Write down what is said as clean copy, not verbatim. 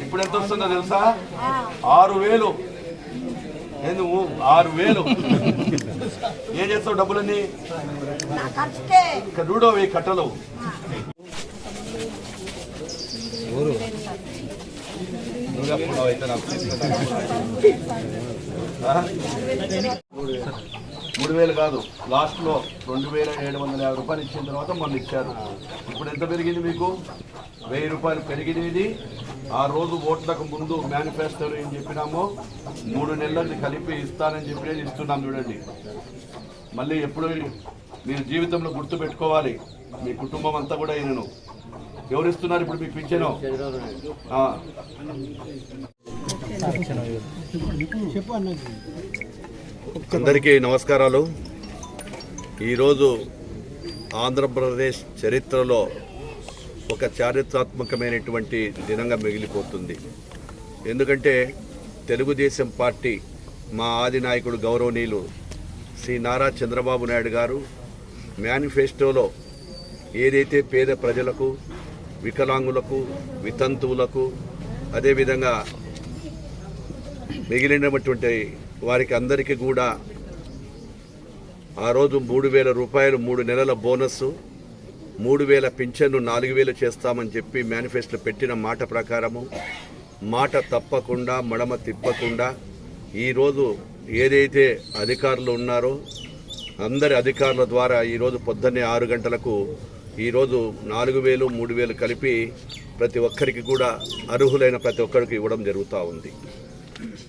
ఇప్పుడు ఎంత వస్తుందో తెలుసా? 6,000. నువ్వు 6,000 ఏం చేస్తావు? డబ్బులన్నీ రూడో కట్టలు. మూడు వేలు కాదు, లాస్ట్ లో 2,750 రూపాయలు ఇచ్చిన తర్వాత మొన్న ఇచ్చారు. ఇప్పుడు ఎంత పెరిగింది మీకు? 1,000 రూపాయలు పెరిగినది. ఆ రోజు ఓట్లకు ముందు మేనిఫెస్టోలో ఏం చెప్పినామో 3 నెలలది కలిపి ఇస్తానని చెప్పినది ఇస్తున్నాం. చూడండి, మళ్ళీ ఎప్పుడు మీరు జీవితంలో గుర్తు పెట్టుకోవాలి. మీ కుటుంబం అంతా కూడా ఈయనను ఎవరిస్తున్నారు ఇప్పుడు మీకు పింఛను? అందరికీ నమస్కారాలు. ఈరోజు ఆంధ్రప్రదేశ్ చరిత్రలో ఒక చారిత్రాత్మకమైనటువంటి దినంగా మిగిలిపోతుంది. ఎందుకంటే తెలుగుదేశం పార్టీ మా ఆది నాయకుడు గౌరవనీయులు శ్రీ నారా చంద్రబాబు నాయుడు గారు మేనిఫెస్టోలో ఏదైతే పేద ప్రజలకు, వికలాంగులకు, వితంతువులకు, అదేవిధంగా మిగిలినటువంటి వారికి అందరికీ కూడా ఆ రోజు 3,000 రూపాయలు 3 నెలల బోనస్సు, 3,000 పింఛన్ను 4,000 చేస్తామని చెప్పి మేనిఫెస్టో పెట్టిన మాట ప్రకారము మాట తప్పకుండా మడమ తిప్పకుండా ఈరోజు ఏదైతే అధికారులు ఉన్నారో అందరి అధికారుల ద్వారా ఈరోజు పొద్దున్నే 6 గంటలకు ఈరోజు 4,000, 3,000 కలిపి ప్రతి ఒక్కరికి కూడా అర్హులైన ప్రతి ఒక్కరికి ఇవ్వడం జరుగుతూ ఉంది.